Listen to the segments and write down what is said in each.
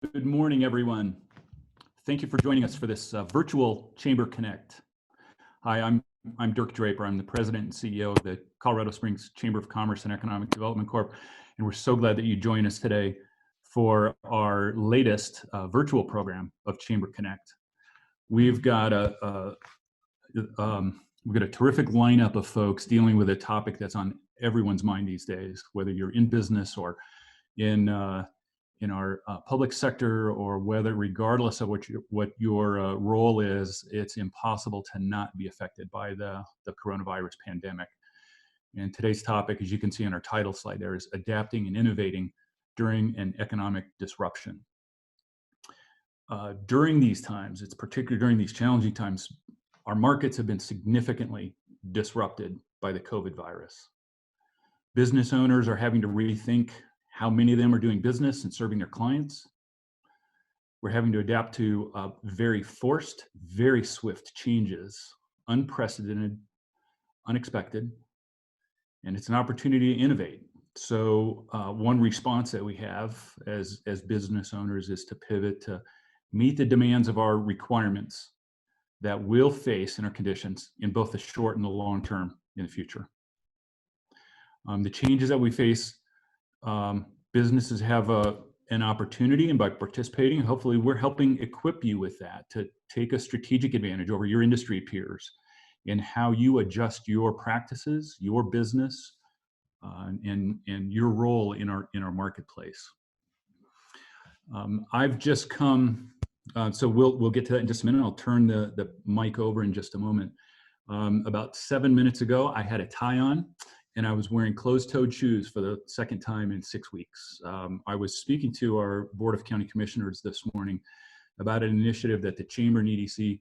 Good morning, everyone. Thank you for joining us for this virtual Chamber Connect. Hi, I'm Dirk Draper. I'm the president and CEO of the Colorado Springs Chamber of Commerce and Economic Development Corp. And we're so glad that you join us today for our latest virtual program of Chamber Connect. We've got a terrific lineup of folks dealing with a topic that's on everyone's mind these days, whether you're in business or in our public sector, or whether, regardless of what your role is, it's impossible to not be affected by the coronavirus pandemic. And today's topic, as you can see on our title slide there, is adapting and innovating during an economic disruption. During these times, it's particularly during these challenging times, our markets have been significantly disrupted by the COVID virus. Business owners are having to rethink how many of them are doing business and serving their clients. We're having to adapt to very forced, very swift changes, unprecedented, unexpected, and it's an opportunity to innovate. So one response that we have as business owners is to pivot to meet the demands of our requirements that we'll face in our conditions in both the short and the long term in the future. The changes that we face, businesses have an opportunity, and by participating, hopefully we're helping equip you with that to take a strategic advantage over your industry peers in how you adjust your practices, your business, and your role in our marketplace. I've just come, so we'll get to that in just a minute. I'll turn the mic over in just a moment. About 7 minutes ago, I had a tie on, and I was wearing closed-toed shoes for the second time in 6 weeks. I was speaking to our Board of County Commissioners this morning about an initiative that the Chamber and EDC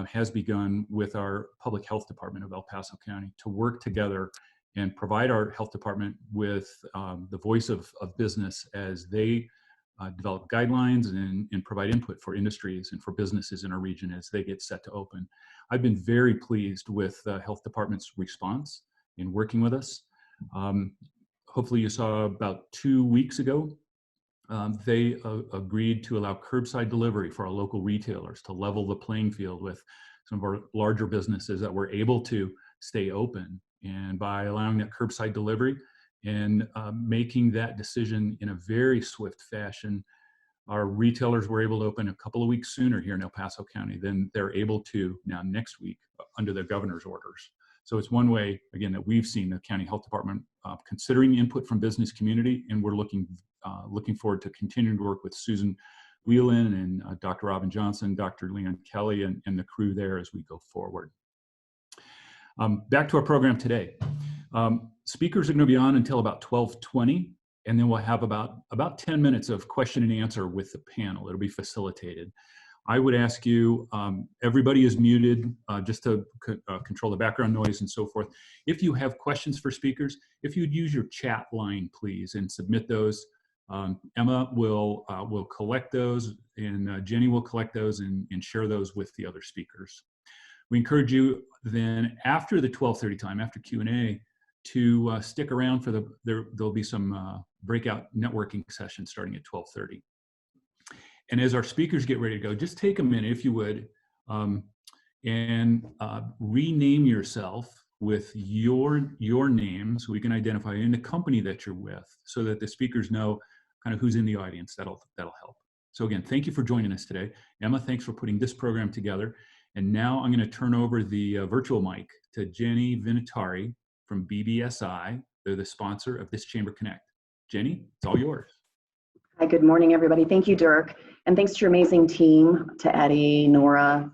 has begun with our Public Health Department of El Paso County to work together and provide our health department with the voice of business as they develop guidelines and provide input for industries and for businesses in our region as they get set to open. I've been very pleased with the health department's response in working with us. Hopefully you saw about 2 weeks ago, they agreed to allow curbside delivery for our local retailers to level the playing field with some of our larger businesses that were able to stay open. And by allowing that curbside delivery and making that decision in a very swift fashion, our retailers were able to open a couple of weeks sooner here in El Paso County than they're able to now next week under the governor's orders. So it's one way, again, that we've seen the county health department considering input from business community, and we're looking forward to continuing to work with Susan Whelan and Dr. Robin Johnson, Dr. Leon Kelly, and the crew there as we go forward. Back to our program today. Speakers are going to be on until about 12:20, and then we'll have about 10 minutes of question and answer with the panel. It'll be facilitated. I would ask you, everybody is muted just to control the background noise and so forth. If you have questions for speakers, if you'd use your chat line, please, and submit those. Emma will collect those, and Jenny will collect those and share those with the other speakers. We encourage you then, after the 12:30 time, after Q&A, to stick around for there'll be some breakout networking sessions starting at 12:30. And as our speakers get ready to go, just take a minute, if you would, and rename yourself with your name so we can identify you and the company that you're with, so that the speakers know kind of who's in the audience. That'll help. So again, thank you for joining us today. Emma, thanks for putting this program together. And now I'm going to turn over the virtual mic to Jenny Vinatari from BBSI. They're the sponsor of this Chamber Connect. Jenny, it's all yours. Hi, good morning, everybody. Thank you, Dirk. And thanks to your amazing team, to Eddie, Nora,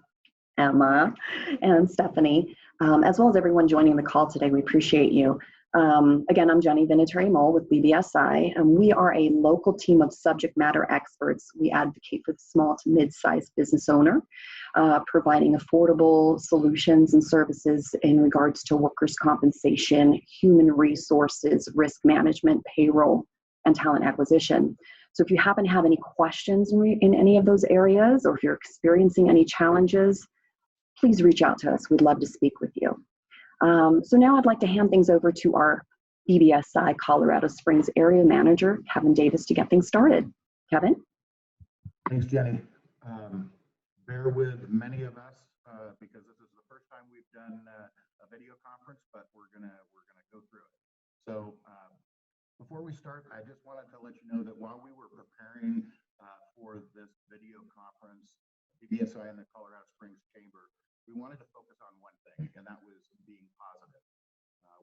Emma, and Stephanie, as well as everyone joining the call today. We appreciate you. Again, I'm Jenny Vinatari-Mole with BBSI, and we are a local team of subject matter experts. We advocate for the small to mid-sized business owner, providing affordable solutions and services in regards to workers' compensation, human resources, risk management, payroll, and talent acquisition. So if you happen to have any questions in any of those areas, or if you're experiencing any challenges, please reach out to us. We'd love to speak with you. So now I'd like to hand things over to our BBSI Colorado Springs Area Manager, Kevin Davis, to get things started. Kevin? Thanks, Jenny. Bear with many of us because this is the first time we've done a video conference, but we're gonna go through it. So before we start, I just wanted to let you know that while we were preparing for this video conference, BSI and the Colorado Springs Chamber, we wanted to focus on one thing, and that was being positive.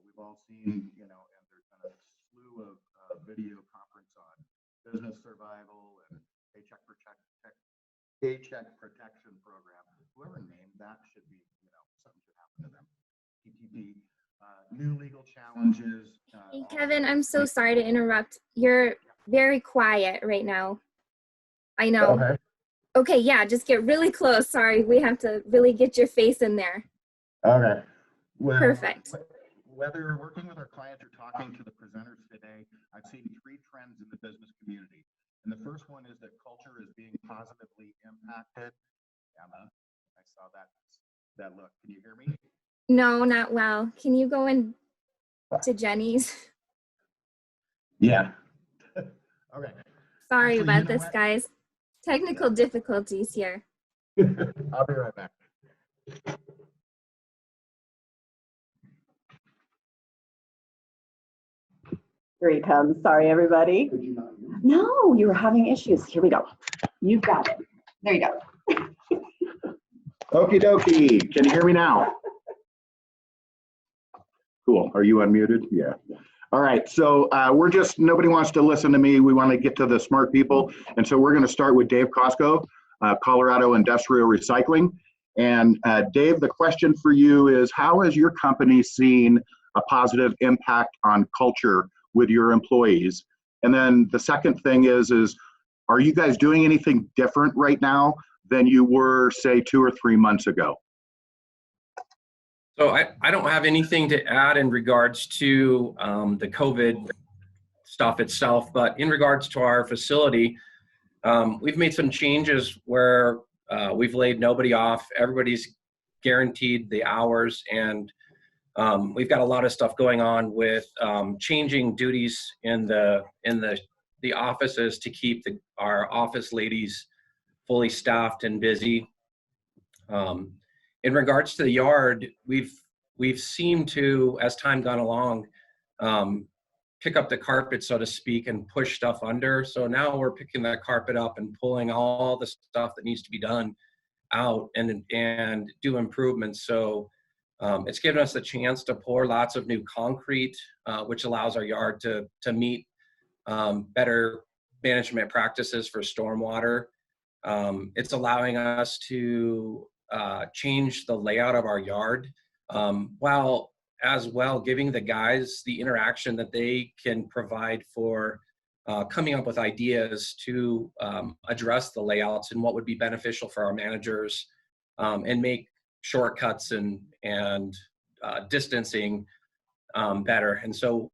We've all seen, and there's been a slew of video conference on business survival and paycheck protection program. Whoever named that should be, something should happen to them. PTP, new legal challenges. Hey, Kevin, I'm so sorry to interrupt. You're very quiet right now. I know. Okay. Okay, yeah, just get really close. Sorry, we have to really get your face in there. Okay. Well, Perfect. Whether working with our clients or talking to the presenters today, I've seen three trends in the business community. And the first one is that culture is being positively impacted. Emma, I saw that look. Can you hear me? No, not well. Can you go in to Jenny's? Yeah. Okay. Sorry Actually, about this, guys. Technical difficulties here. I'll be right back. Here he comes. Sorry, everybody. No, you were having issues. Here we go. You've got it. There you go. Okie dokie. Can you hear me now? Cool. Are you unmuted? Yeah. All right. So nobody wants to listen to me. We want to get to the smart people. And so we're going to start with Dave Costco, Colorado Industrial Recycling. And Dave, the question for you is, how has your company seen a positive impact on culture with your employees? And then the second thing is are you guys doing anything different right now than you were, say, 2 or 3 months ago? So I don't have anything to add in regards to the COVID stuff itself, but in regards to our facility, we've made some changes where we've laid nobody off. Everybody's guaranteed the hours, and we've got a lot of stuff going on with changing duties in the offices to keep our office ladies fully staffed and busy. In regards to the yard, we've seemed to, as time gone along, pick up the carpet, so to speak, and push stuff under. So now we're picking that carpet up and pulling all the stuff that needs to be done out and do improvements. So it's given us the chance to pour lots of new concrete, which allows our yard to meet better management practices for stormwater. It's allowing us to change the layout of our yard, while as well giving the guys the interaction that they can provide for coming up with ideas to address the layouts and what would be beneficial for our managers, and make shortcuts and distancing better. And so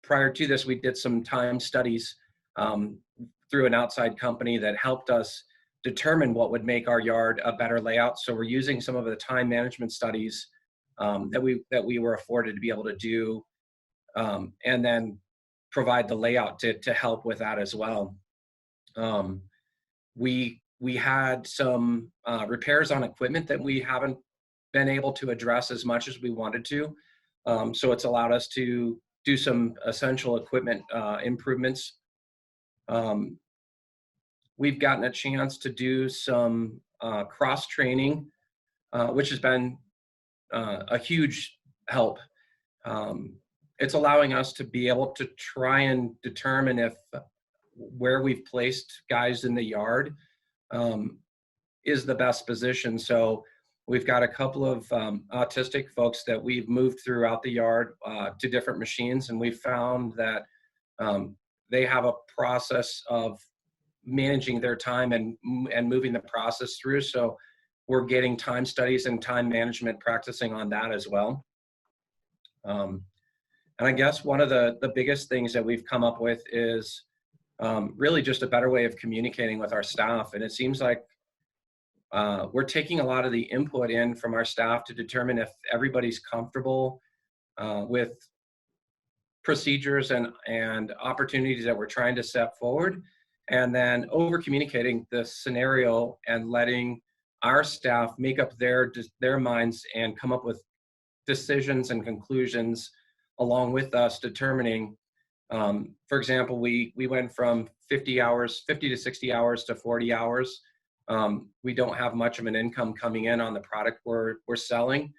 prior to this, we did some time studies through an outside company that helped us determine what would make our yard a better layout. So we're using some of the time management studies that we were afforded to be able to do, and then provide the layout to help with that as well. We had some repairs on equipment that we haven't been able to address as much as we wanted to. So it's allowed us to do some essential equipment improvements. We've gotten a chance to do some cross training, which has been a huge help. It's allowing us to be able to try and determine if where we've placed guys in the yard is the best position. So we've got a couple of autistic folks that we've moved throughout the yard to different machines, and we've found that they have a process of managing their time and moving the process through. So we're getting time studies and time management practicing on that as well. And I guess one of the biggest things that we've come up with is really just a better way of communicating with our staff. And it seems like we're taking a lot of the input in from our staff to determine if everybody's comfortable with procedures and opportunities that we're trying to set forward. and then over communicating the scenario and letting our staff make up their minds and come up with decisions and conclusions along with us, determining, for example, we went from 50 to 60 hours to 40 hours. We don't have much of an income coming in on the product we're selling.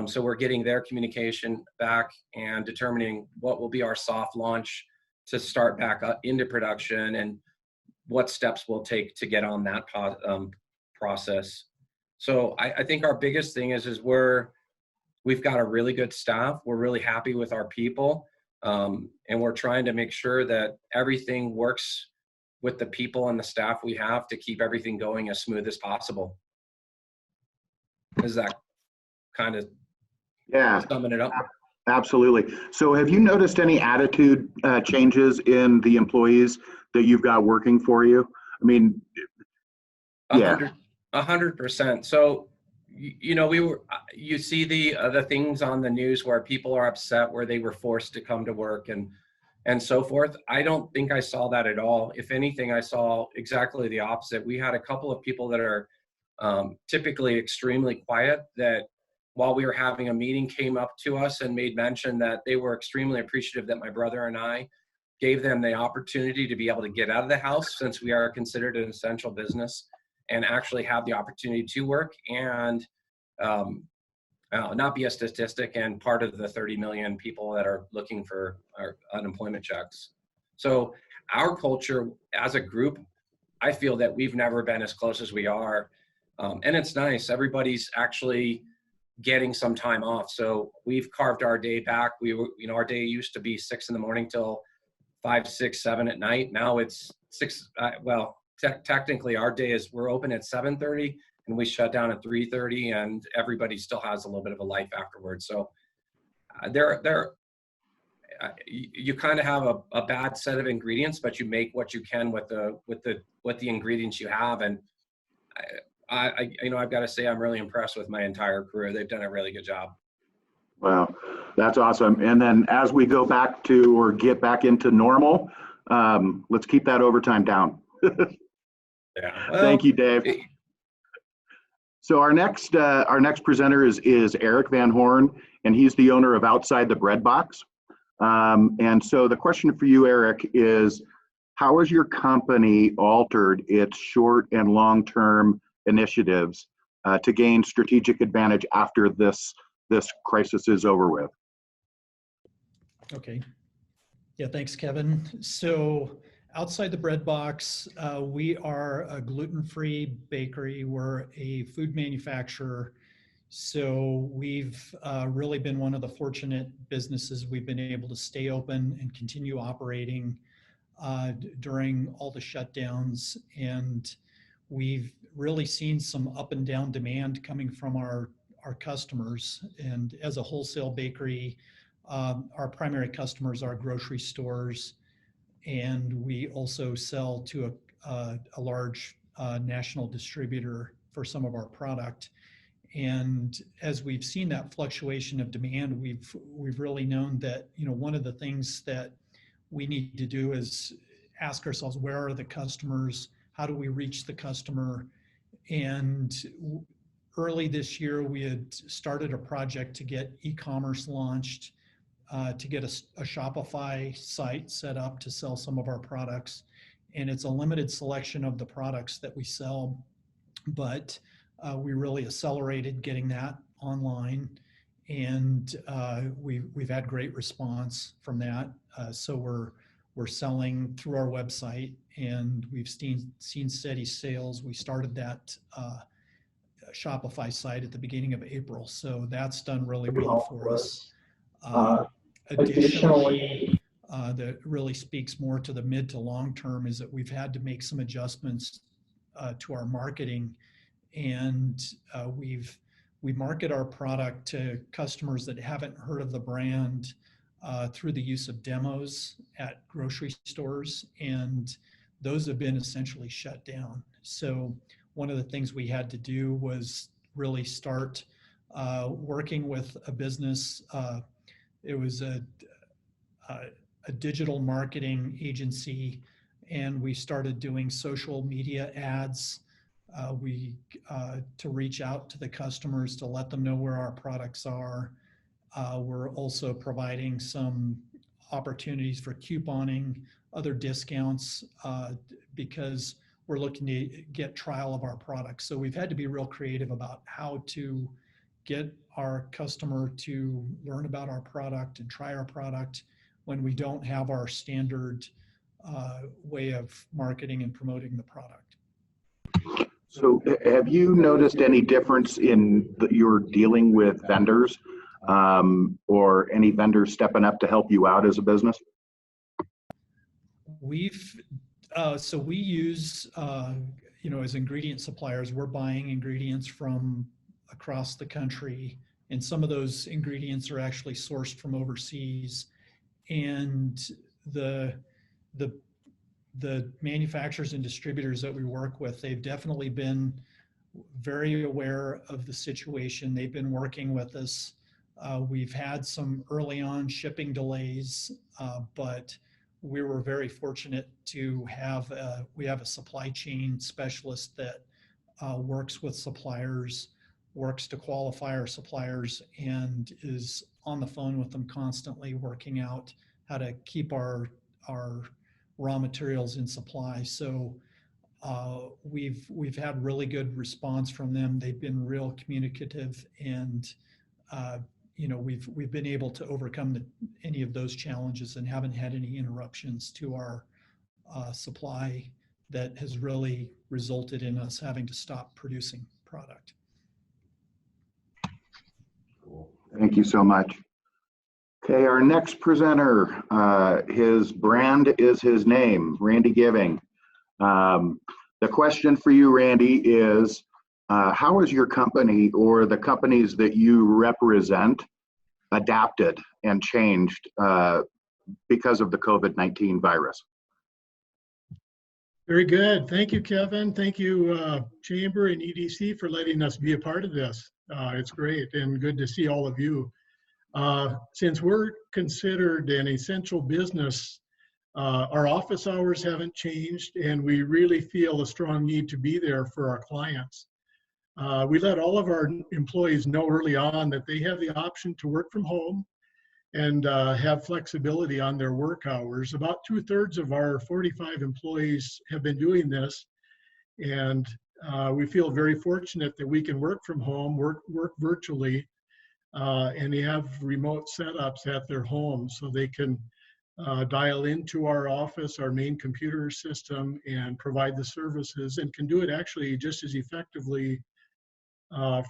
So we're getting their communication back and determining what will be our soft launch to start back up into production and what steps we'll take to get on that process. So I think our biggest thing is we've got a really good staff. We're really happy with our people. And we're trying to make sure that everything works with the people and the staff we have to keep everything going as smooth as possible. Is that kind of summing it up? Absolutely. So have you noticed any attitude changes in the employees that you've got working for you? I mean, 100%. So, you see the things on the news where people are upset where they were forced to come to work and so forth. I don't think I saw that at all. If anything, I saw exactly the opposite. We had a couple of people that are typically extremely quiet that while we were having a meeting came up to us and made mention that they were extremely appreciative that my brother and I gave them the opportunity to be able to get out of the house, since we are considered an essential business, and actually have the opportunity to work and not be a statistic and part of the 30 million people that are looking for our unemployment checks. So our culture as a group, I feel that we've never been as close as we are. And it's nice. Everybody's actually getting some time off. So we've carved our day back. Our day used to be 6 a.m. till 5, 6, 7 at night. Now it's 6. Technically our day is, we're open at 7:30 and we shut down at 3:30, and everybody still has a little bit of a life afterwards. So you kind of have a bad set of ingredients, but you make what you can with the ingredients you have. And I've got to say, I'm really impressed with my entire crew. They've done a really good job. Wow, that's awesome. And then as we go back to, or get back into normal, let's keep that overtime down. Yeah. Well, thank you, Dave. So our next presenter is Eric Van Horn, and he's the owner of Outside the Bread Box. And so the question for you, Eric, is how has your company altered its short and long-term initiatives to gain strategic advantage after this crisis is over with? Okay. Yeah, thanks, Kevin. So Outside the Bread Box, we are a gluten-free bakery. We're a food manufacturer. So we've really been one of the fortunate businesses. We've been able to stay open and continue operating during all the shutdowns. And we've really seen some up and down demand coming from our customers. And as a wholesale bakery, our primary customers are grocery stores, and we also sell to a large national distributor for some of our product. And as we've seen that fluctuation of demand, we've really known that, one of the things that we need to do is ask ourselves, where are the customers? How do we reach the customer? And early this year, we had started a project to get e-commerce launched, to get a Shopify site set up to sell some of our products. And it's a limited selection of the products that we sell, but we really accelerated getting that online. And we've had great response from that. So we're selling through our website, and we've seen steady sales. We started that Shopify site at the beginning of April, so that's done really well for us. Additionally, that really speaks more to the mid to long term is that we've had to make some adjustments to our marketing, and we market our product to customers that haven't heard of the brand through the use of demos at grocery stores, and those have been essentially shut down. So one of the things we had to do was really start working with a business. It was a digital marketing agency, and we started doing social media ads. To reach out to the customers to let them know where our products are. We're also providing some opportunities for couponing, other discounts, because we're looking to get trial of our products. So we've had to be real creative about how to get our customer to learn about our product and try our product when we don't have our standard way of marketing and promoting the product. So have you noticed any difference in your dealing with vendors, or any vendors stepping up to help you out as a business? So we use, as ingredient suppliers, we're buying ingredients from across the country, and some of those ingredients are actually sourced from overseas. And the manufacturers and distributors that we work with, they've definitely been very aware of the situation. They've been working with us. We've had some early on shipping delays, but we were very fortunate to have we have a supply chain specialist that works with suppliers, works to qualify our suppliers, and is on the phone with them constantly, working out how to keep our raw materials in supply. So we've had really good response from them. They've been real communicative, and we've been able to overcome any of those challenges and haven't had any interruptions to our supply that has really resulted in us having to stop producing product. Cool. Thank you so much. Okay, our next presenter, his brand is his name, Randy Giving. The question for you, Randy, is how has your company or the companies that you represent adapted and changed because of the COVID-19 virus? Very good. Thank you, Kevin. Thank you, Chamber and EDC, for letting us be a part of this. It's great and good to see all of you. Since we're considered an essential business, our office hours haven't changed, and we really feel a strong need to be there for our clients. We let all of our employees know early on that they have the option to work from home and have flexibility on their work hours. About 2/3 of our 45 employees have been doing this, and we feel very fortunate that we can work from home, work virtually, and they have remote setups at their home, so they can dial into our office, our main computer system, and provide the services, and can do it actually just as effectively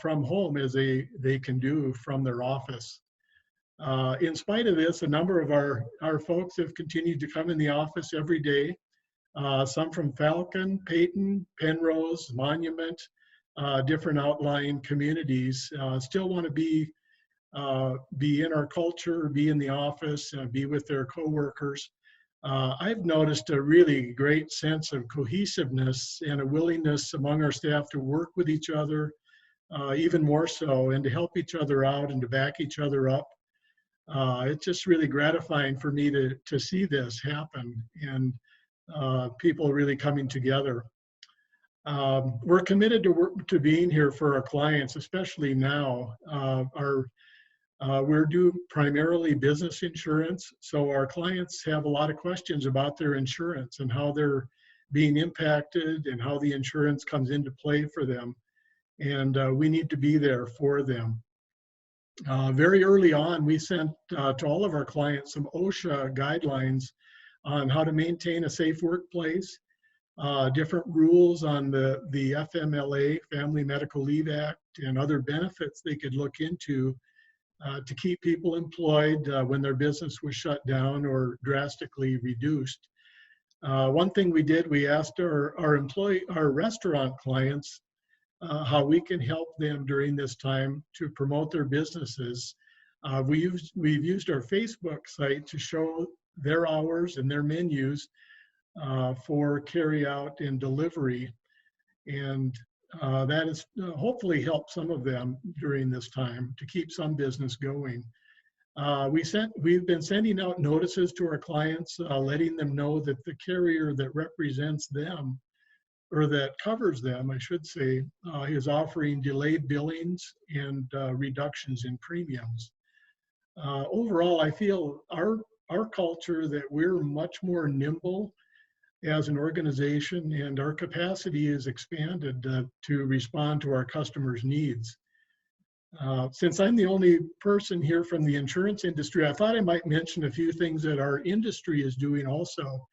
from home as they can do from their office. In spite of this, a number of our folks have continued to come in the office every day. Some from Falcon, Peyton, Penrose, Monument, different outlying communities, still want to be in our culture, be in the office, be with their coworkers. I've noticed a really great sense of cohesiveness and a willingness among our staff to work with each other, even more so, and to help each other out and to back each other up. It's just really gratifying for me to see this happen, and people really coming together. We're committed to being here for our clients, especially now. We're doing primarily business insurance, so our clients have a lot of questions about their insurance and how they're being impacted and how the insurance comes into play for them. And we need to be there for them. Very early on, we sent to all of our clients some OSHA guidelines on how to maintain a safe workplace, different rules on the FMLA, Family Medical Leave Act, and other benefits they could look into to keep people employed when their business was shut down or drastically reduced. One thing we did, we asked our restaurant clients how we can help them during this time to promote their businesses. We've used our Facebook site to show their hours and their menus for carry out and delivery, and that has hopefully helped some of them during this time to keep some business going. We've been sending out notices to our clients, letting them know that the carrier that represents them, or that covers them, I should say, is offering delayed billings and reductions in premiums. Overall, I feel our culture that we're much more nimble as an organization, and our capacity is expanded to respond to our customers' needs. Since I'm the only person here from the insurance industry, I thought I might mention a few things that our industry is doing also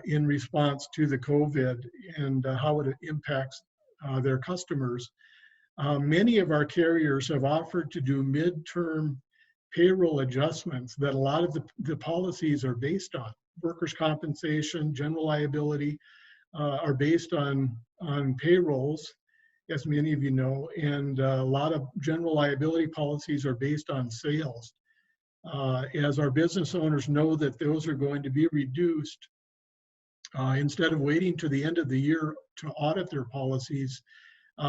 in response to the COVID and how it impacts their customers. Many of our carriers have offered to do midterm payroll adjustments that a lot of the policies are based on. Workers' compensation, general liability are based on payrolls, as many of you know, and a lot of general liability policies are based on sales. As our business owners know that those are going to be reduced, instead of waiting to the end of the year to audit their policies,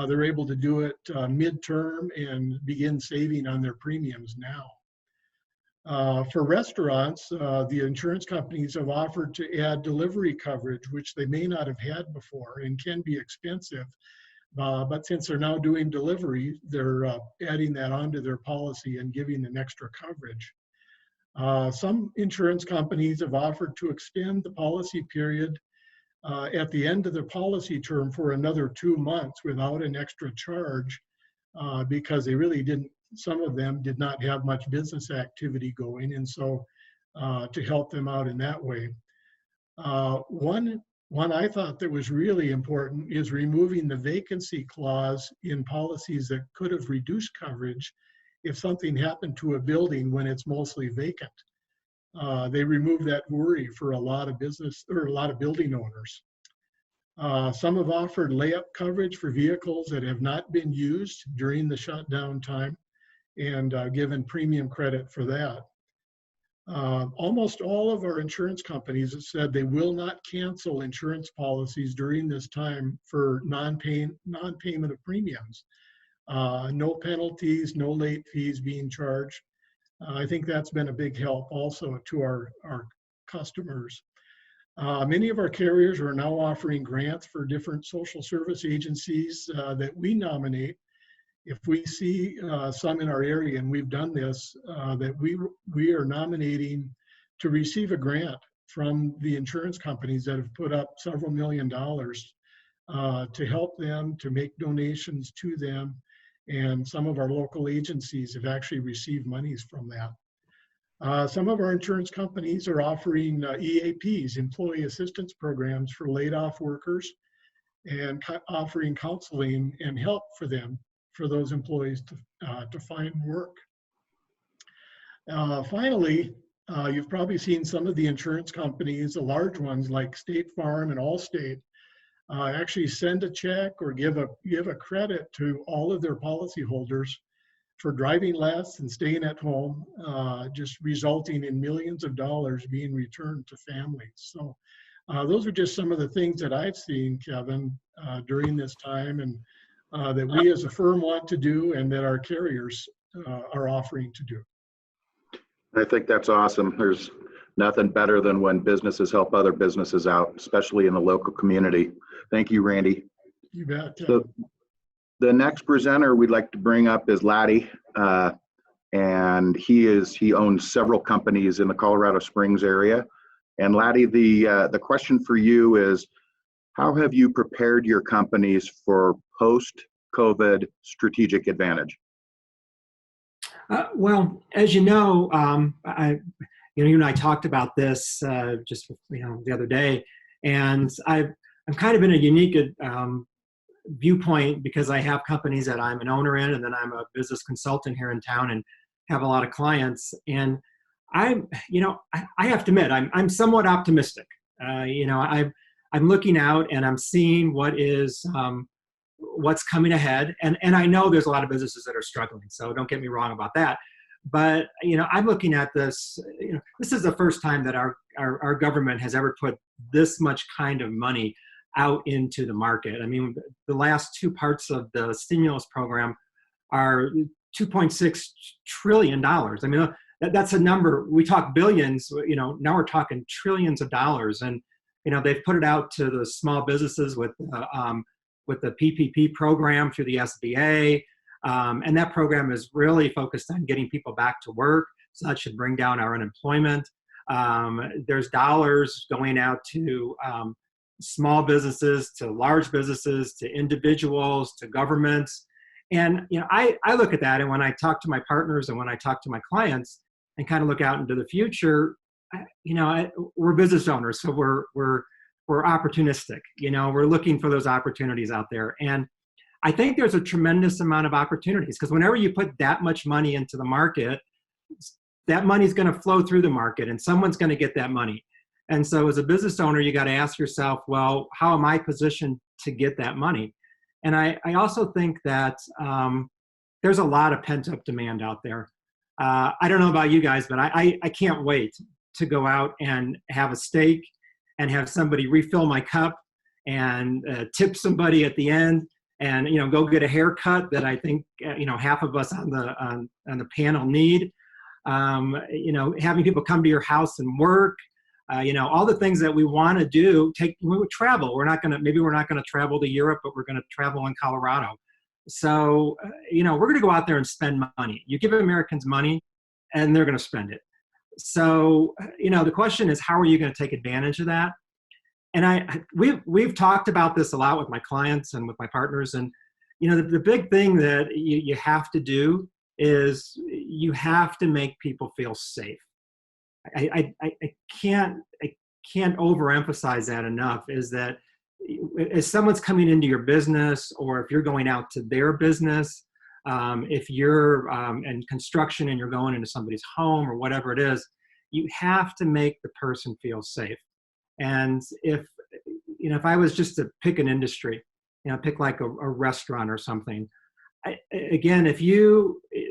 they're able to do it midterm and begin saving on their premiums now. For restaurants, the insurance companies have offered to add delivery coverage, which they may not have had before and can be expensive. But since they're now doing delivery, they're adding that onto their policy and giving them extra coverage. Some insurance companies have offered to extend the policy period at the end of the policy term for another 2 months without an extra charge because they really didn't, some of them did not have much business activity going, and so to help them out in that way. One I thought that was really important is removing the vacancy clause in policies that could have reduced coverage if something happened to a building when it's mostly vacant. They removed that worry for a lot of business or a lot of building owners. Some have offered layup coverage for vehicles that have not been used during the shutdown time and given premium credit for that. Almost all of our insurance companies have said they will not cancel insurance policies during this time for non-payment of premiums. No penalties, no late fees being charged. I think that's been a big help also to our customers. Many of our carriers are now offering grants for different social service agencies that we nominate. If we see some in our area, and we've done this, that we are nominating to receive a grant from the insurance companies that have put up several $millions to help them, to make donations to them. And some of our local agencies have actually received monies from that. Some of our insurance companies are offering EAPs, employee assistance programs for laid off workers, and offering counseling and help for them, for those employees to find work. Finally, you've probably seen some of the insurance companies, the large ones like State Farm and Allstate, actually send a check or give a credit to all of their policyholders for driving less and staying at home, just resulting in millions of dollars being returned to families. So those are just some of the things that I've seen, Kevin, during this time, and that we as a firm want to do and that our carriers are offering to do. I think that's awesome. There's nothing better than when businesses help other businesses out, especially in the local community. Thank you, Randy. You bet. So the next presenter we'd like to bring up is Laddie, and he owns several companies in the Colorado Springs area. And Laddie, the question for you is, how have you prepared your companies for post-COVID strategic advantage? Well, as you know, you and I talked about this just the other day, and I'm kind of in a unique viewpoint because I have companies that I'm an owner in, and then I'm a business consultant here in town and have a lot of clients. And I have to admit, I'm somewhat optimistic. I'm looking out and I'm seeing what's coming ahead. And I know there's a lot of businesses that are struggling, so don't get me wrong about that. But, I'm looking at this, this is the first time that our government has ever put this much kind of money out into the market. I mean, the last two parts of the stimulus program are $2.6 trillion. I mean, that's a number. We talk billions, now we're talking trillions of dollars. And, they've put it out to the small businesses with the PPP program through the SBA. And that program is really focused on getting people back to work. So that should bring down our unemployment. There's dollars going out to small businesses, to large businesses, to individuals, to governments. And I look at that, and when I talk to my partners and when I talk to my clients and kind of look out into the future, we're business owners, so we're opportunistic. We're looking for those opportunities out there, and I think there's a tremendous amount of opportunities, because whenever you put that much money into the market, that money's going to flow through the market, and someone's going to get that money. And so, as a business owner, you got to ask yourself, well, how am I positioned to get that money? And I also think that there's a lot of pent-up demand out there. I don't know about you guys, but I can't wait to go out and have a steak and have somebody refill my cup and tip somebody at the end, and go get a haircut that I think half of us on the panel need. Having people come to your house and work. All the things that we want to do. We would travel. Maybe we're not going to travel to Europe, but we're going to travel in Colorado. So, we're going to go out there and spend money. You give Americans money, and they're going to spend it. So, the question is, how are you going to take advantage of that? And we've talked about this a lot with my clients and with my partners. And, the big thing that you have to do is you have to make people feel safe. I can't overemphasize that enough, is that as someone's coming into your business, or if you're going out to their business, if you're in construction and you're going into somebody's home or whatever it is, you have to make the person feel safe. And if I was just to pick an industry, pick like a restaurant or something,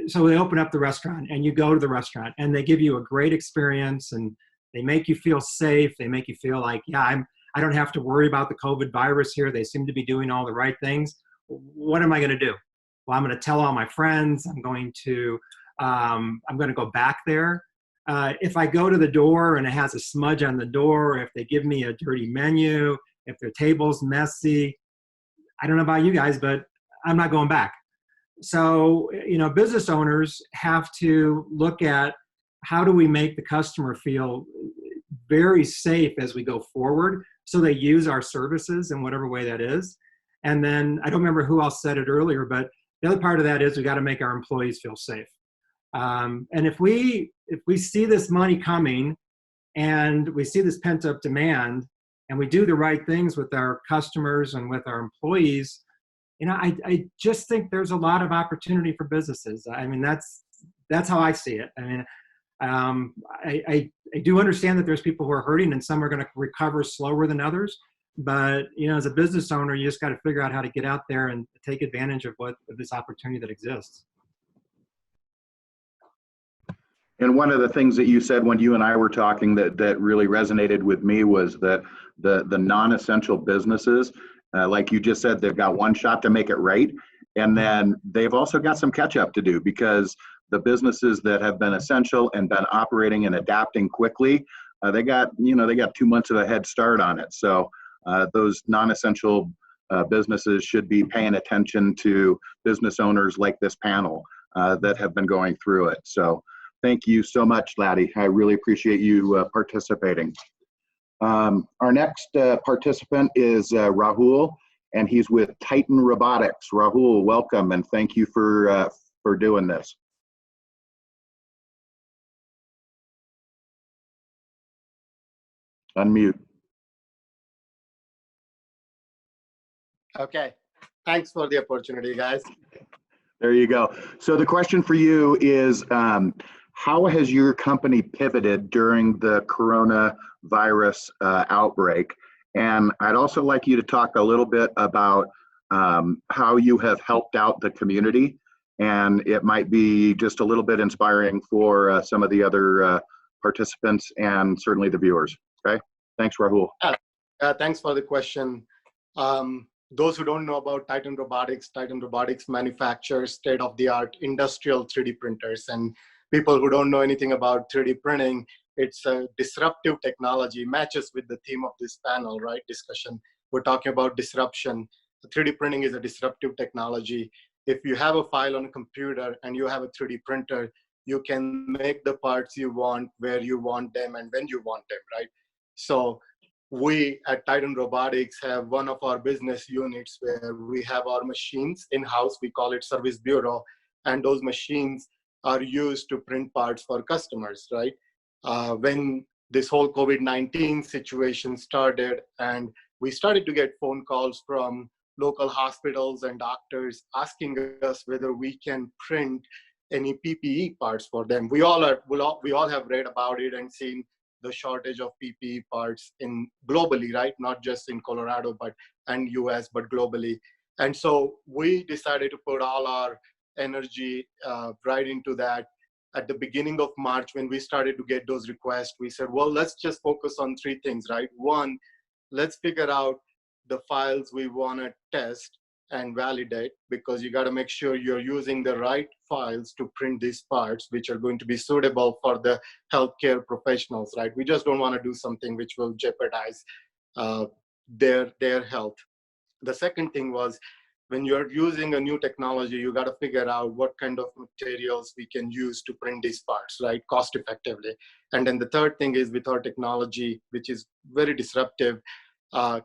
so they open up the restaurant and you go to the restaurant and they give you a great experience and they make you feel safe. They make you feel like, I don't have to worry about the COVID virus here. They seem to be doing all the right things. What am I going to do? Well, I'm going to tell all my friends. I'm going to go back there. If I go to the door and it has a smudge on the door, if they give me a dirty menu, if their table's messy, I don't know about you guys, but I'm not going back. So, business owners have to look at how do we make the customer feel very safe as we go forward, so they use our services in whatever way that is. And then, I don't remember who else said it earlier, but the other part of that is we got to make our employees feel safe. And if we see this money coming and we see this pent up demand and we do the right things with our customers and with our employees, I just think there's a lot of opportunity for businesses. I mean, that's how I see it. I mean, I do understand that there's people who are hurting and some are going to recover slower than others. But, as a business owner, you just got to figure out how to get out there and take advantage of this opportunity that exists. And one of the things that you said when you and I were talking that really resonated with me was that the non-essential businesses, like you just said, they've got one shot to make it right. And then they've also got some catch up to do, because the businesses that have been essential and been operating and adapting quickly, they got 2 months of a head start on it. So those non-essential businesses should be paying attention to business owners like this panel that have been going through it. So thank you so much, Laddie. I really appreciate you participating. Our next participant is Rahul, and he's with Titan Robotics. Rahul, welcome, and thank you for doing this. Unmute. Okay, thanks for the opportunity, guys. There you go. So the question for you is, how has your company pivoted during the coronavirus outbreak? And I'd also like you to talk a little bit about how you have helped out the community. And it might be just a little bit inspiring for some of the other participants and certainly the viewers. Okay, thanks, Rahul. Thanks for the question. Those who don't know about Titan Robotics manufactures state-of-the-art industrial 3D printers, and people who don't know anything about 3D printing, it's a disruptive technology, matches with the theme of this panel, right? Discussion. We're talking about disruption. 3D printing is a disruptive technology. If you have a file on a computer and you have a 3D printer, you can make the parts you want, where you want them, and when you want them, right? So we at Titan Robotics have one of our business units where we have our machines in-house. We call it Service Bureau. And those machines are used to print parts for customers, right? When this whole COVID-19 situation started, and we started to get phone calls from local hospitals and doctors asking us whether we can print any PPE parts for them. We all have read about it and seen the shortage of PPE parts globally, right? Not just in Colorado and US, but globally. And so we decided to put all our energy right into that. At the beginning of March, when we started to get those requests, we said, well, let's just focus on three things, right? One, let's figure out the files we want to test and validate, because you got to make sure you're using the right files to print these parts, which are going to be suitable for the healthcare professionals, right? We just don't want to do something which will jeopardize their health. The second thing was, when you're using a new technology, you got to figure out what kind of materials we can use to print these parts, right, cost effectively. And then the third thing is, with our technology, which is very disruptive,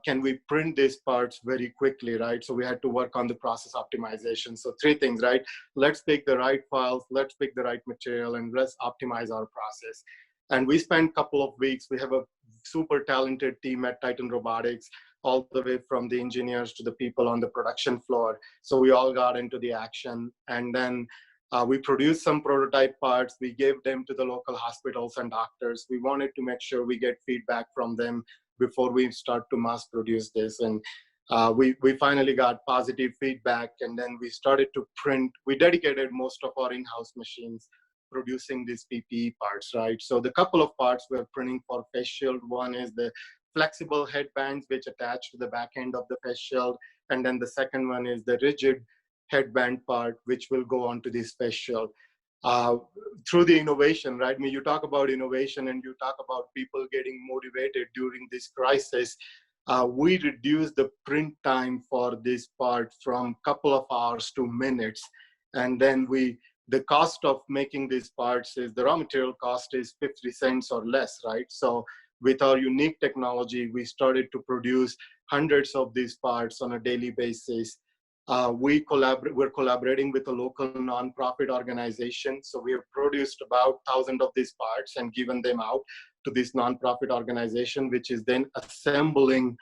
can we print these parts very quickly, right? So we had to work on the process optimization. So three things, right? Let's pick the right files, let's pick the right material, and let's optimize our process. And we spent a couple of weeks. We have a super talented team at Titan Robotics, all the way from the engineers to the people on the production floor. So we all got into the action. And then we produced some prototype parts. We gave them to the local hospitals and doctors. We wanted to make sure we get feedback from them before we start to mass produce this. And we finally got positive feedback. And then we started to print. We dedicated most of our in-house machines producing these PPE parts, right? So the couple of parts we're printing for face shield. One is the flexible headbands which attach to the back end of the face shield. And then the second one is the rigid headband part, which will go onto this face shield. Through the innovation, right? I mean, you talk about innovation and you talk about people getting motivated during this crisis. We reduced the print time for this part from a couple of hours to minutes. And then the cost of making these parts is, the raw material cost is 50 cents or less, right? So with our unique technology, we started to produce hundreds of these parts on a daily basis. We're collaborating with a local nonprofit organization. So we have produced about 1,000 of these parts and given them out to this nonprofit organization, which is then assembling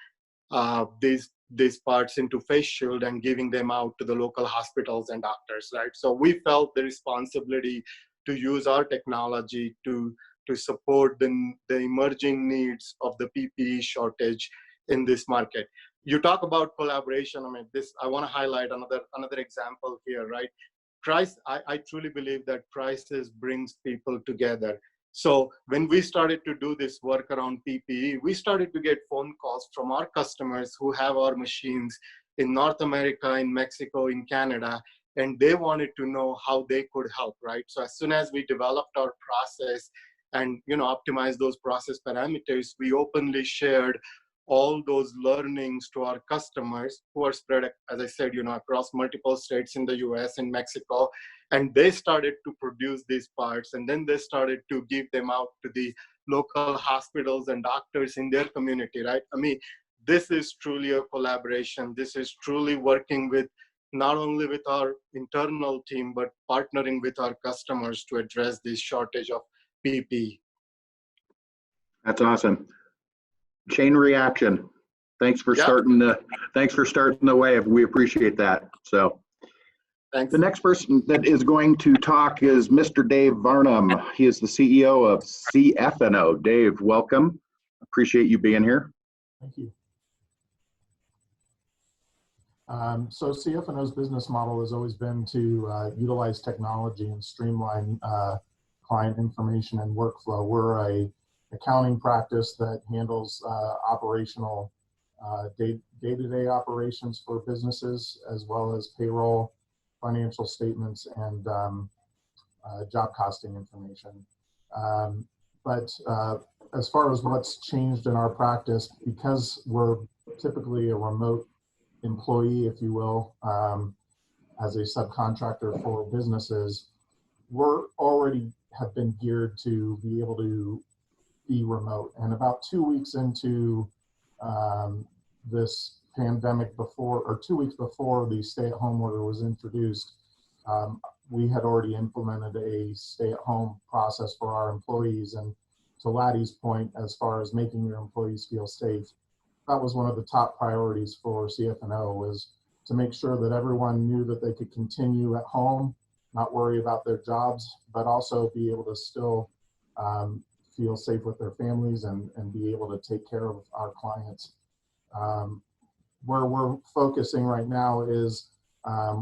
these parts into face shield and giving them out to the local hospitals and doctors, right? So we felt the responsibility to use our technology to support the emerging needs of the PPE shortage in this market. You talk about collaboration. I mean, I want to highlight another example here, right? I truly believe that crisis brings people together. So when we started to do this work around PPE, we started to get phone calls from our customers who have our machines in North America, in Mexico, in Canada, and they wanted to know how they could help, right? So as soon as we developed our process and optimize those process parameters, we openly shared all those learnings to our customers who are spread, as I said, across multiple states in the US and Mexico. And they started to produce these parts, and then they started to give them out to the local hospitals and doctors in their community, right? I mean, this is truly a collaboration. This is truly working with not only with our internal team, but partnering with our customers to address this shortage of PPE. That's awesome. Chain reaction. Thanks for starting the wave. We appreciate that. So thanks. The next person that is going to talk is Mr. Dave Varnum. He is the CEO of CFNO. Dave, welcome. Appreciate you being here. Thank you. So CFNO's business model has always been to utilize technology and streamline client information and workflow. We're a accounting practice that handles operational day-to-day operations for businesses, as well as payroll, financial statements, and job costing information. But as far as what's changed in our practice, because we're typically a remote employee, if you will, as a subcontractor for businesses, we're already have been geared to be able to be remote. And about 2 weeks into this pandemic, before, or 2 weeks before the stay-at-home order was introduced, we had already implemented a stay-at-home process for our employees. And to Laddie's point, as far as making your employees feel safe, that was one of the top priorities for CFNO, was to make sure that everyone knew that they could continue at home, not worry about their jobs, but also be able to still feel safe with their families and be able to take care of our clients. Where we're focusing right now is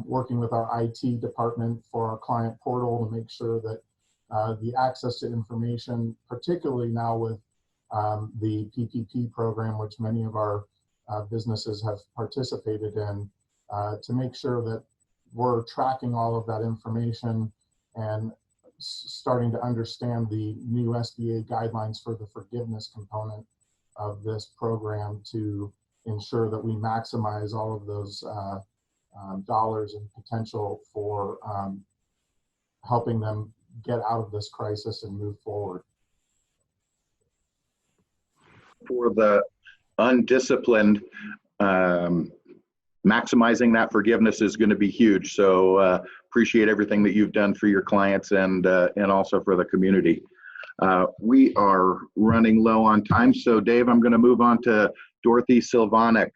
working with our IT department for our client portal to make sure that the access to information, particularly now with the PPP program, which many of our businesses have participated in, to make sure that we're tracking all of that information and starting to understand the new SBA guidelines for the forgiveness component of this program to ensure that we maximize all of those dollars and potential for helping them get out of this crisis and move forward. For the undisciplined, maximizing that forgiveness is going to be huge. So appreciate everything that you've done for your clients and also for the community. We are running low on time. So Dave, I'm going to move on to Dorothy Silvanic,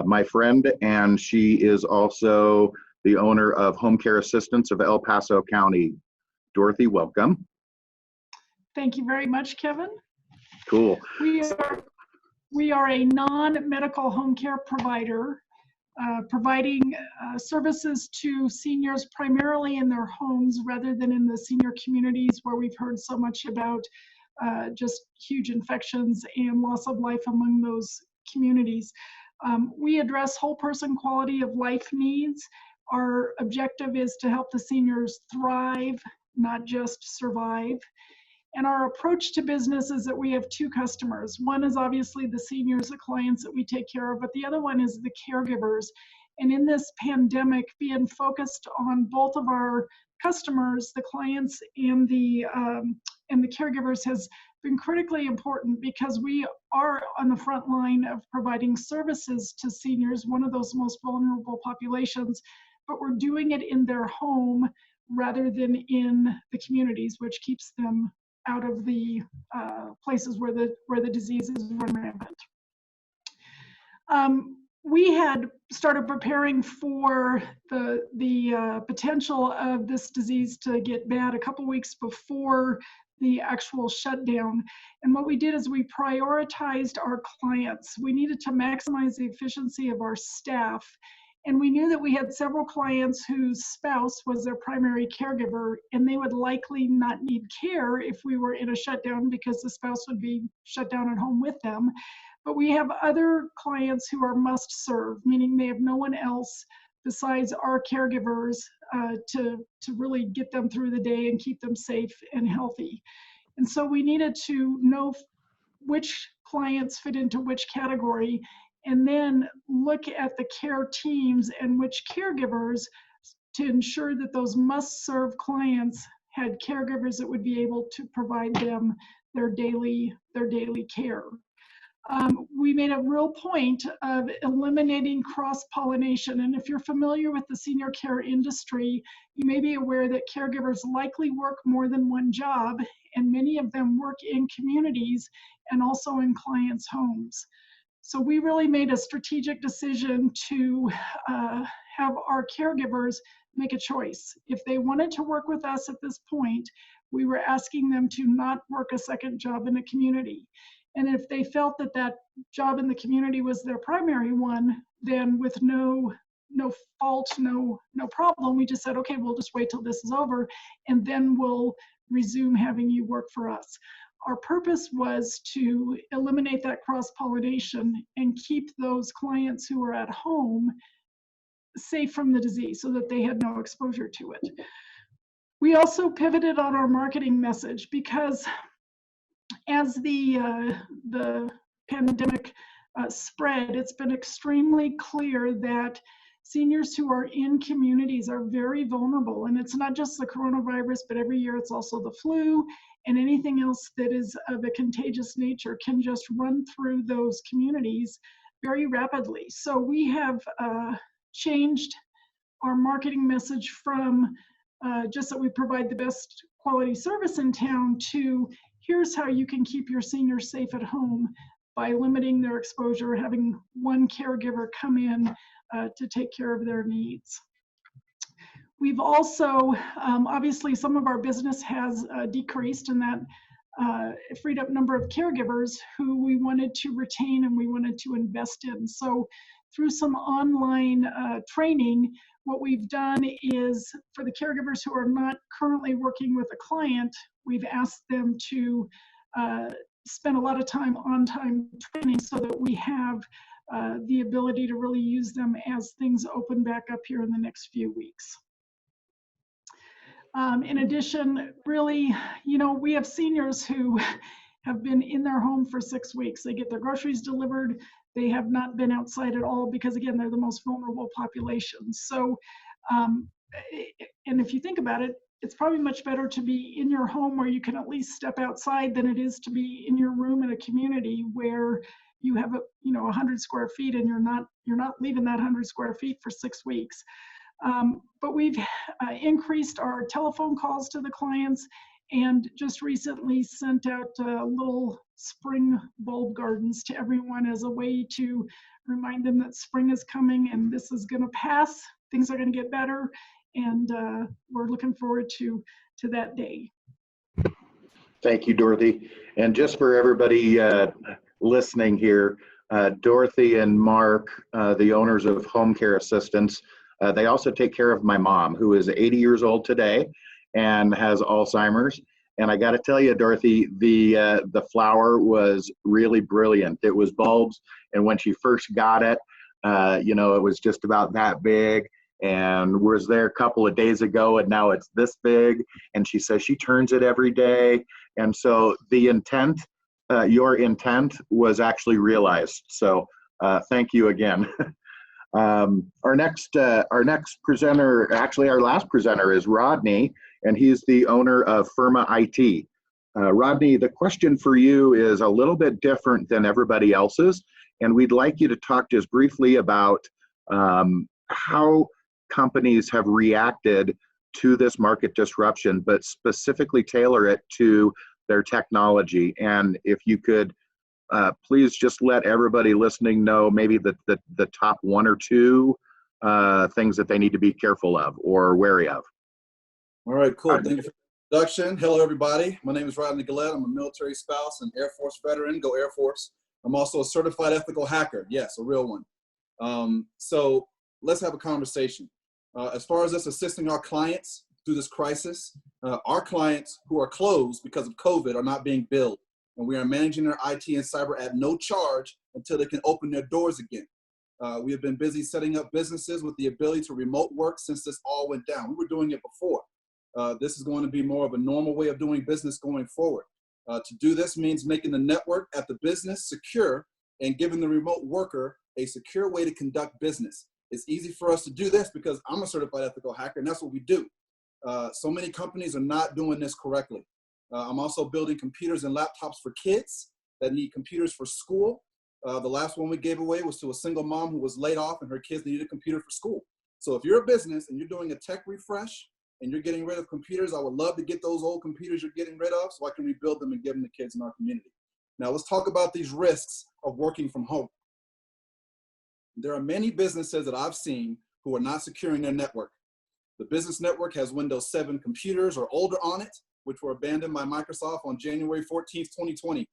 my friend, and she is also the owner of Home Care Assistance of El Paso County. Dorothy, welcome. Thank you very much, Kevin. Cool. We are a non-medical home care provider, providing services to seniors primarily in their homes rather than in the senior communities where we've heard so much about just huge infections and loss of life among those communities. We address whole person quality of life needs. Our objective is to help the seniors thrive, not just survive. And our approach to business is that we have two customers. One is obviously the seniors, the clients that we take care of, but the other one is the caregivers. And in this pandemic, being focused on both of our customers, the clients and the caregivers, has been critically important because we are on the front line of providing services to seniors, one of those most vulnerable populations, but we're doing it in their home rather than in the communities, which keeps them out of the places where the disease is run rampant. We had started preparing for the potential of this disease to get bad a couple weeks before the actual shutdown. And what we did is we prioritized our clients. We needed to maximize the efficiency of our staff. And we knew that we had several clients whose spouse was their primary caregiver, and they would likely not need care if we were in a shutdown because the spouse would be shut down at home with them. But we have other clients who are must serve, meaning they have no one else besides our caregivers to really get them through the day and keep them safe and healthy. And so we needed to know which clients fit into which category, and then look at the care teams and which caregivers to ensure that those must-serve clients had caregivers that would be able to provide them their daily care. We made a real point of eliminating cross-pollination. And if you're familiar with the senior care industry, you may be aware that caregivers likely work more than one job, and many of them work in communities and also in clients' homes. So we really made a strategic decision to have our caregivers make a choice. If they wanted to work with us at this point, we were asking them to not work a second job in the community. And if they felt that that job in the community was their primary one, then with no fault, no problem, we just said, okay, we'll just wait till this is over, and then we'll resume having you work for us. Our purpose was to eliminate that cross-pollination and keep those clients who are at home safe from the disease so that they had no exposure to it. We also pivoted on our marketing message because as the pandemic spread, it's been extremely clear that seniors who are in communities are very vulnerable. And it's not just the coronavirus, but every year it's also the flu and anything else that is of a contagious nature can just run through those communities very rapidly. So we have changed our marketing message from just that we provide the best quality service in town to here's how you can keep your seniors safe at home by limiting their exposure, having one caregiver come in to take care of their needs. We've also, obviously some of our business has decreased, and that freed up number of caregivers who we wanted to retain and we wanted to invest in. So through some online training, what we've done is for the caregivers who are not currently working with a client, we've asked them to spend a lot of time on time training so that we have the ability to really use them as things open back up here in the next few weeks. In addition, really, you know, we have seniors who have been in their home for 6 weeks. They get their groceries delivered. They have not been outside at all because, again, they're the most vulnerable population. So, and if you think about it, it's probably much better to be in your home where you can at least step outside than it is to be in your room in a community where you have a, you know, 100 square feet and you're not leaving that 100 square feet for 6 weeks. But we've increased our telephone calls to the clients and just recently sent out little spring bulb gardens to everyone as a way to remind them that spring is coming and this is going to pass. Things are going to get better, and we're looking forward to that day. Thank you, Dorothy. And just for everybody listening here, Dorothy and Mark, the owners of Home Care Assistance, they also take care of my mom, who is 80 years old today and has Alzheimer's. And I got to tell you, Dorothy, the flower was really brilliant. It was bulbs, and when she first got it, you know, it was just about that big. And was there a couple of days ago, and now it's this big. And she says she turns it every day. And so the intent, your intent, was actually realized. So thank you again. Our next presenter, actually our last presenter, is Rodney, and he's the owner of Firma IT. Rodney, the question for you is a little bit different than everybody else's, and we'd like you to talk just briefly about how companies have reacted to this market disruption, but specifically tailor it to their technology. And if you could please just let everybody listening know maybe the top 1 or 2 things that they need to be careful of or wary of. All right, cool. Thank you for the introduction. Hello, everybody. My name is Rodney Gillette. I'm a military spouse and Air Force veteran. Go Air Force. I'm also a certified ethical hacker. Yes, a real one. So let's have a conversation. As far as us assisting our clients through this crisis, our clients who are closed because of COVID are not being billed. And we are managing their IT and cyber at no charge until they can open their doors again. We have been busy setting up businesses with the ability to remote work since this all went down. We were doing it before. This is going to be more of a normal way of doing business going forward. To do this means making the network at the business secure and giving the remote worker a secure way to conduct business. It's easy for us to do this because I'm a certified ethical hacker, and that's what we do. So many companies are not doing this correctly. I'm also building computers and laptops for kids that need computers for school. The last one we gave away was to a single mom who was laid off and her kids needed a computer for school. So if you're a business and you're doing a tech refresh and you're getting rid of computers, I would love to get those old computers you're getting rid of so I can rebuild them and give them to kids in our community. Now let's talk about these risks of working from home. There are many businesses that I've seen who are not securing their network. The business network has Windows 7 computers or older on it, which were abandoned by Microsoft on January 14th, 2020.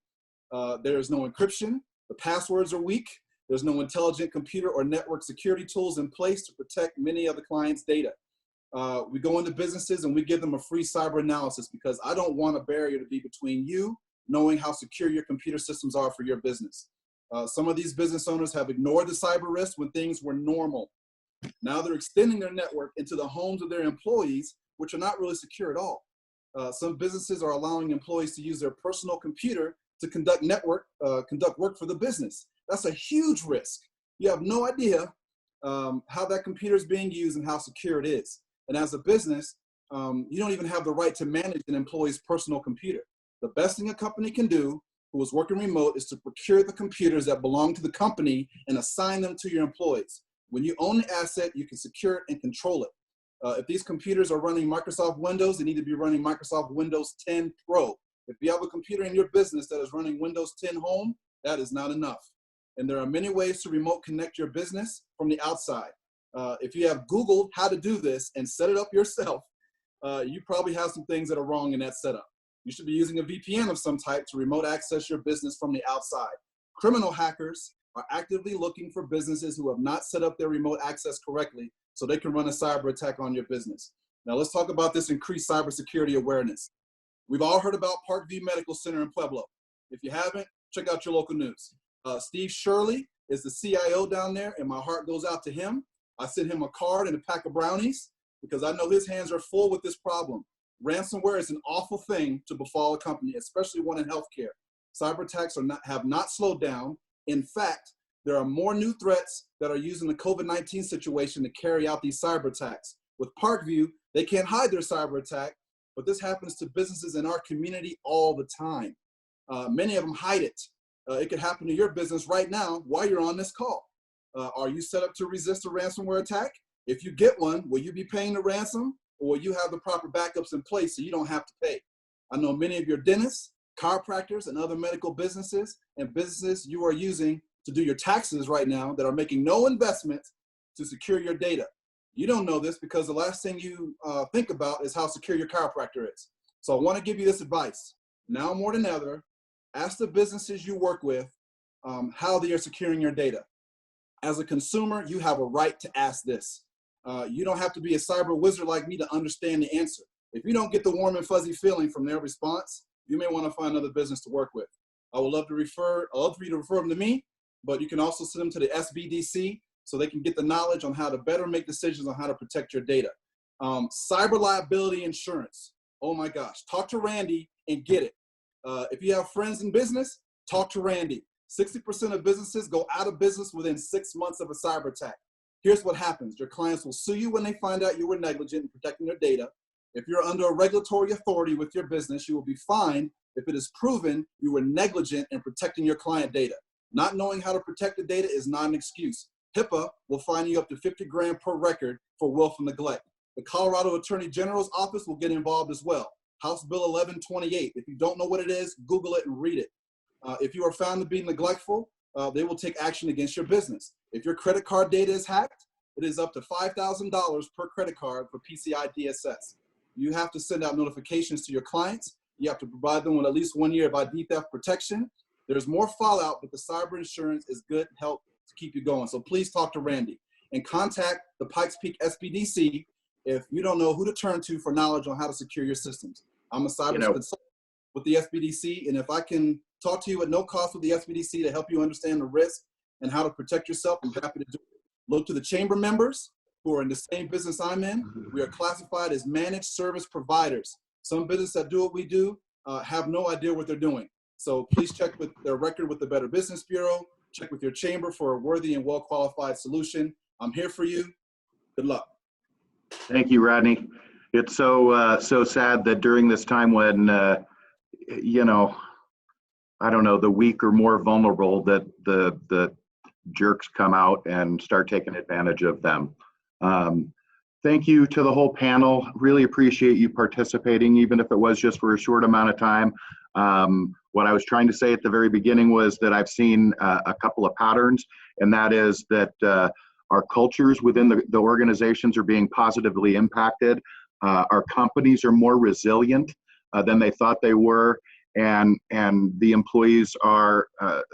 There is no encryption. The passwords are weak. There's no intelligent computer or network security tools in place to protect many of the client's data. We go into businesses and we give them a free cyber analysis because I don't want a barrier to be between you knowing how secure your computer systems are for your business. Some of these business owners have ignored the cyber risk when things were normal. Now they're extending their network into the homes of their employees which are not really secure at all. Some businesses are allowing employees to use their personal computer to conduct work for the business. That's a huge risk. You have no idea how that computer is being used and how secure it is. And as a business, you don't even have the right to manage an employee's personal computer. The best thing a company can do who is working remote is to procure the computers that belong to the company and assign them to your employees. When you own the asset, you can secure it and control it. If these computers are running Microsoft Windows, they need to be running Microsoft Windows 10 Pro. If you have a computer in your business that is running Windows 10 Home, that is not enough. And there are many ways to remote connect your business from the outside. If you have Googled how to do this and set it up yourself, you probably have some things that are wrong in that setup. You should be using a VPN of some type to remote access your business from the outside. Criminal hackers are actively looking for businesses who have not set up their remote access correctly so they can run a cyber attack on your business. Now let's talk about this increased cybersecurity awareness. We've all heard about Parkview Medical Center in Pueblo. If you haven't, check out your local news. Steve Shirley is the CIO down there, and my heart goes out to him. I sent him a card and a pack of brownies because I know his hands are full with this problem. Ransomware is an awful thing to befall a company, especially one in healthcare. Cyber attacks have not slowed down. In fact, there are more new threats that are using the COVID-19 situation to carry out these cyber attacks. With Parkview, they can't hide their cyber attack, but this happens to businesses in our community all the time. Many of them hide it. It could happen to your business right now while you're on this call. Are you set up to resist a ransomware attack? If you get one, will you be paying the ransom, or will you have the proper backups in place so you don't have to pay? I know many of your dentists, chiropractors, and other medical businesses and businesses you are using to do your taxes right now that are making no investment to secure your data. You don't know this because the last thing you think about is how secure your chiropractor is. So I want to give you this advice. Now more than ever, ask the businesses you work with how they are securing your data. As a consumer, you have a right to ask this. You don't have to be a cyber wizard like me to understand the answer. If you don't get the warm and fuzzy feeling from their response, you may want to find another business to work with. I would love for you to refer them to me, but you can also send them to the SBDC so they can get the knowledge on how to better make decisions on how to protect your data. Cyber liability insurance. Oh my gosh, talk to Randy and get it. If you have friends in business, talk to Randy. 60% of businesses go out of business within 6 months of a cyber attack. Here's what happens. Your clients will sue you when they find out you were negligent in protecting their data. If you're under a regulatory authority with your business, you will be fined if it is proven you were negligent in protecting your client data. Not knowing how to protect the data is not an excuse. HIPAA will fine you up to 50 grand per record for willful neglect. The Colorado Attorney General's office will get involved as well. House Bill 1128. If you don't know what it is, Google it and read it. If you are found to be neglectful, they will take action against your business. If your credit card data is hacked, it is up to $5,000 per credit card for PCI DSS. You have to send out notifications to your clients. You have to provide them with at least 1 year of ID theft protection. There's more fallout, but the cyber insurance is good help to keep you going. So please talk to Randy and contact the Pikes Peak SBDC if you don't know who to turn to for knowledge on how to secure your systems. I'm a cyber consultant with the SBDC, and if I can talk to you at no cost with the SBDC to help you understand the risk and how to protect yourself, I'm happy to do it. Look to the chamber members who are in the same business I'm in. We are classified as managed service providers. Some businesses that do what we do have no idea what they're doing. So please check with their record with the Better Business Bureau. Check with your chamber for a worthy and well-qualified solution. I'm here for you. Good luck. Thank you, Rodney. It's so sad that during this time when, I don't know, the weak or more vulnerable, that the jerks come out and start taking advantage of them. Thank you to the whole panel. Really appreciate you participating, even if it was just for a short amount of time. What I was trying to say at the very beginning was that I've seen a couple of patterns, and that is that our cultures within the organizations are being positively impacted. Our companies are more resilient than they thought they were, and the employees are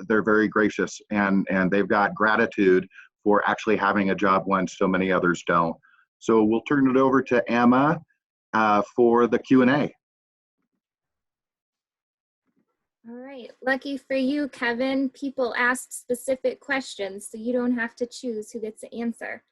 they're very gracious, and they've got gratitude for actually having a job when so many others don't. So we'll turn it over to Emma for the Q&A. All right, lucky for you, Kevin, people asked specific questions, so you don't have to choose who gets to answer.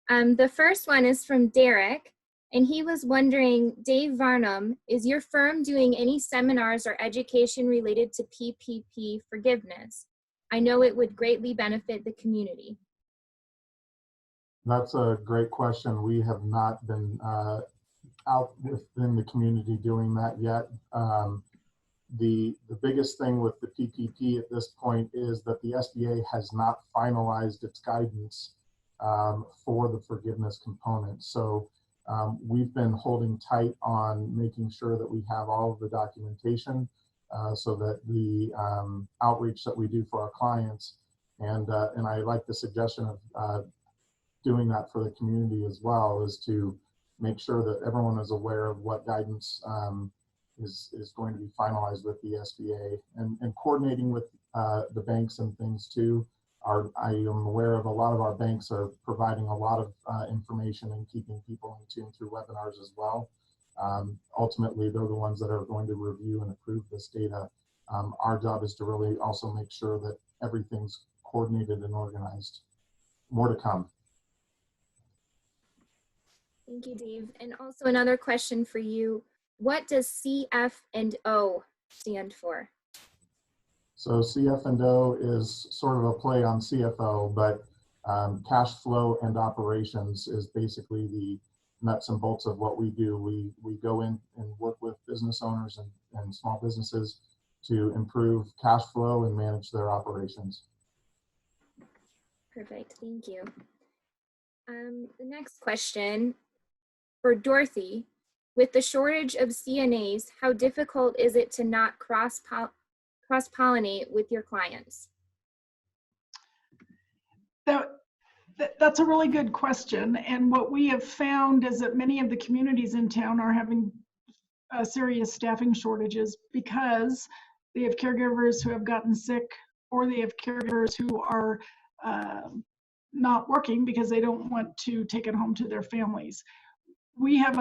The first one is from Derek, And he was wondering, Dave Varnum, is your firm doing any seminars or education related to PPP forgiveness? I know it would greatly benefit the community. That's a great question. We have not been out within the community doing that yet. The biggest thing with the PPP at this point is that the SBA has not finalized its guidance for the forgiveness component. So we've been holding tight on making sure that we have all of the documentation so that the outreach that we do for our clients, and I like the suggestion of doing that for the community as well, is to make sure that everyone is aware of what guidance is going to be finalized with the SBA, and coordinating with the banks and things too. I am aware of a lot of our banks are providing a lot of information and keeping people in tune through webinars as well. Ultimately, they're the ones that are going to review and approve this data. Our job is to really also make sure that everything's coordinated and organized. More to come. Thank you, Dave. And also another question for you. What does CF&O stand for? So CF&O is sort of a play on CFO, but cash flow and operations is basically the nuts and bolts of what we do. We go in and work with business owners and small businesses to improve cash flow and manage their operations. Perfect, thank you. The next question for Dorothy. With the shortage of CNAs, how difficult is it to not cross-pollinate with your clients? That's a really good question. And what we have found is that many of the communities in town are having serious staffing shortages because they have caregivers who have gotten sick, or they have caregivers who are not working because they don't want to take it home to their families. We have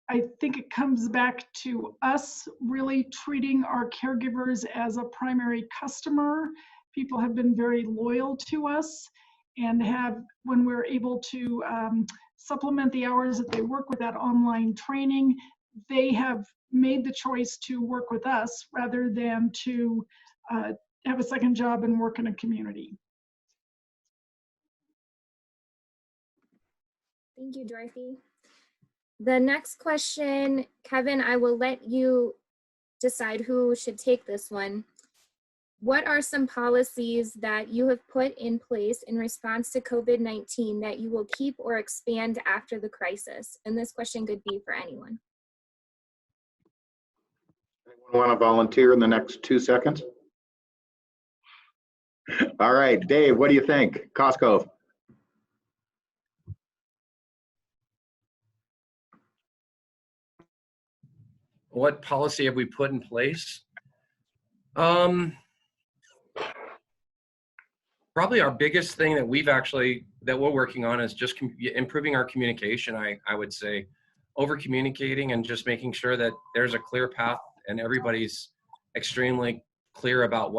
I think it comes back to us really treating our caregivers as a primary customer. People have been very loyal to us, and when we're able to supplement the hours that they work with that online training, they have made the choice to work with us rather than to have a second job and work in a community. Thank you, Dorothy. The next question, Kevin, I will let you decide who should take this one. What are some policies that you have put in place in response to COVID-19 that you will keep or expand after the crisis? And this question could be for anyone. Anyone want to volunteer in the next 2 seconds? All right, Dave, what do you think? Costco. What policy have we put in place? Probably our biggest thing that we're working on is just improving our communication. I would say over communicating and just making sure that there's a clear path and everybody's extremely clear about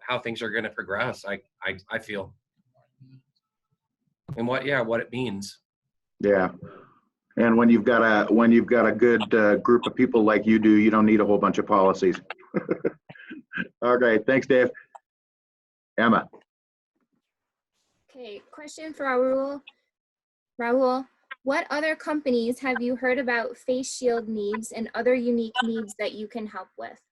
how things are going to progress. I feel, and what it means. Yeah. And when you've got a good group of people like you do, you don't need a whole bunch of policies. Okay, thanks, Dave. Emma. Okay, question for Raul. Raul, what other companies have you heard about face shield needs and other unique needs that you can help with?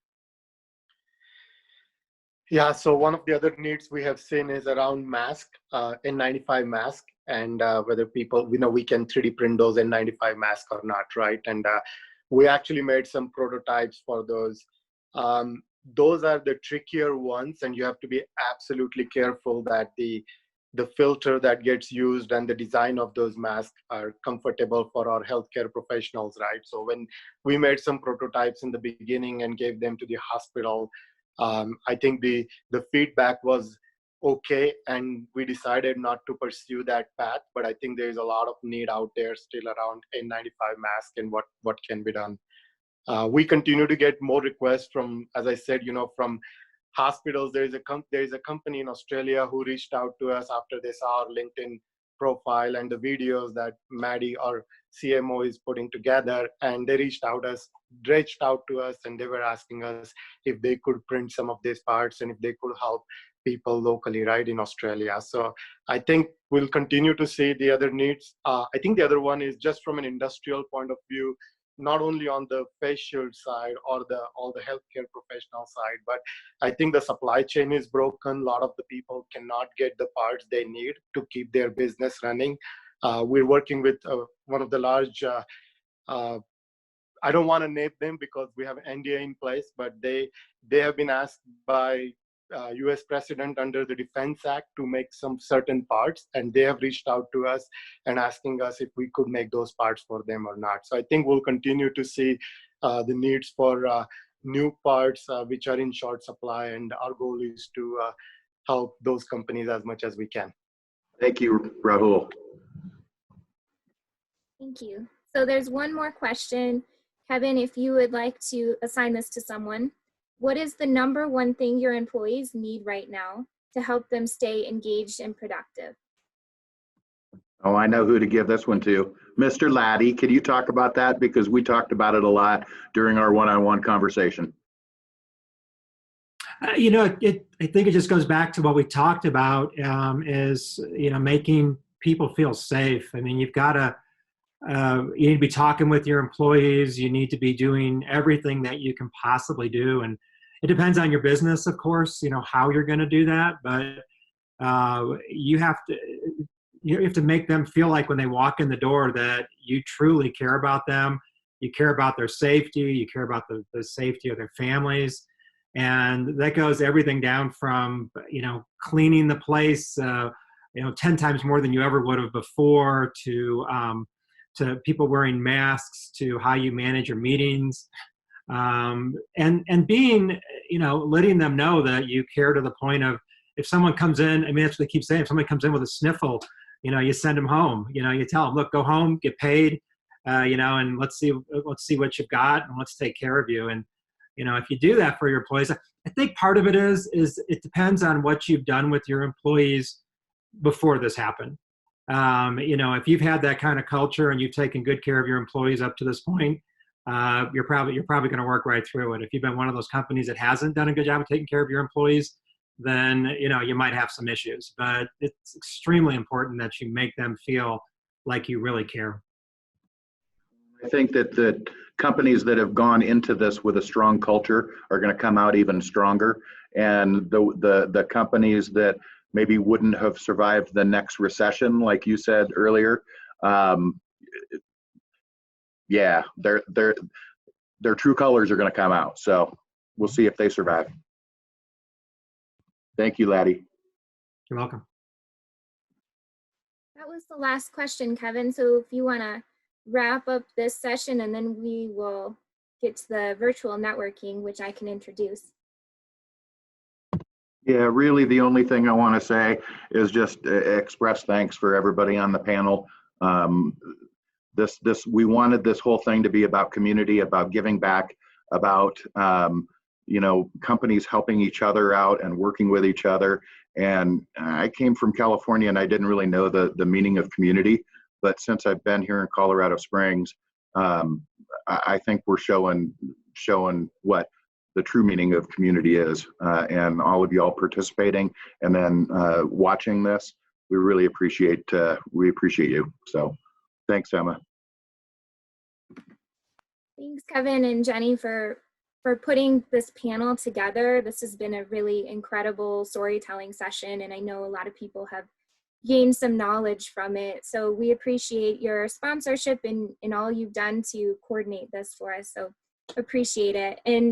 Yeah, so one of the other needs we have seen is around mask, N95 mask, and whether people, we can 3D print those N95 masks or not, right? And we actually made some prototypes for those. Those are the trickier ones, and you have to be absolutely careful that the filter that gets used and the design of those masks are comfortable for our healthcare professionals, right? So when we made some prototypes in the beginning and gave them to the hospital, I think the feedback was okay, and we decided not to pursue that path. But I think there's a lot of need out there still around N95 mask and what can be done. We continue to get more requests from, as I said, from hospitals. There is a company in Australia who reached out to us after they saw our LinkedIn profile and the videos that Maddie, our CMO, is putting together. And they reached out to us, and they were asking us if they could print some of these parts and if they could help people locally, right, in Australia. So I think we'll continue to see the other needs. I think the other one is just from an industrial point of view, not only on the face shield side or all the healthcare professional side, but I think the supply chain is broken. A lot of the people cannot get the parts they need to keep their business running. We're working with one of the large, I don't want to name them because we have NDA in place, but they have been asked by US President under the Defense Act to make some certain parts, and they have reached out to us and asking us if we could make those parts for them or not. So I think we'll continue to see the needs for new parts which are in short supply, and our goal is to help those companies as much as we can. Thank you, Rahul. Thank you. So there's one more question. Kevin, if you would like to assign this to someone, what is the number one thing your employees need right now to help them stay engaged and productive? Oh, I know who to give this one to. Mr. Laddie, can you talk about that? Because we talked about it a lot during our one-on-one conversation. I think it just goes back to what we talked about, is, making people feel safe. I mean, you've got to, you need to be talking with your employees. You need to be doing everything that you can possibly do. And it depends on your business, of course, how you're going to do that. But you have to make them feel like when they walk in the door that you truly care about them. You care about their safety. You care about the safety of their families. And that goes everything down from, cleaning the place, 10 times more than you ever would have before, to people wearing masks, to how you manage your meetings, and being, letting them know that you care to the point of, if someone comes in, I mean, that's what they keep saying, if somebody comes in with a sniffle, you send them home, you tell them, look, go home, get paid, and let's see what you've got, and let's take care of you. And, if you do that for your employees, I think part of it is it depends on what you've done with your employees before this happened. If you've had that kind of culture and you've taken good care of your employees up to this point, you're probably going to work right through it. If you've been one of those companies that hasn't done a good job of taking care of your employees, then you might have some issues. But it's extremely important that you make them feel like you really care. I think that the companies that have gone into this with a strong culture are going to come out even stronger, and the companies that maybe wouldn't have survived the next recession, like you said earlier, yeah, their true colors are going to come out. So we'll see if they survive. Thank you, Laddie. You're welcome. That was the last question, Kevin. So if you want to wrap up this session, and then we will get to the virtual networking, which I can introduce. Yeah, really the only thing I want to say is just express thanks for everybody on the panel. We wanted this whole thing to be about community, about giving back, about companies helping each other out and working with each other. And I came from California and I didn't really know the meaning of community, but since I've been here in Colorado Springs, I think we're showing what the true meaning of community is, and all of y'all participating and then watching this. We really appreciate you. So thanks, Emma. Thanks, Kevin and Jenny, for putting this panel together. This has been a really incredible storytelling session, and I know a lot of people have gained some knowledge from it. So we appreciate your sponsorship and all you've done to coordinate this for us. So appreciate it. And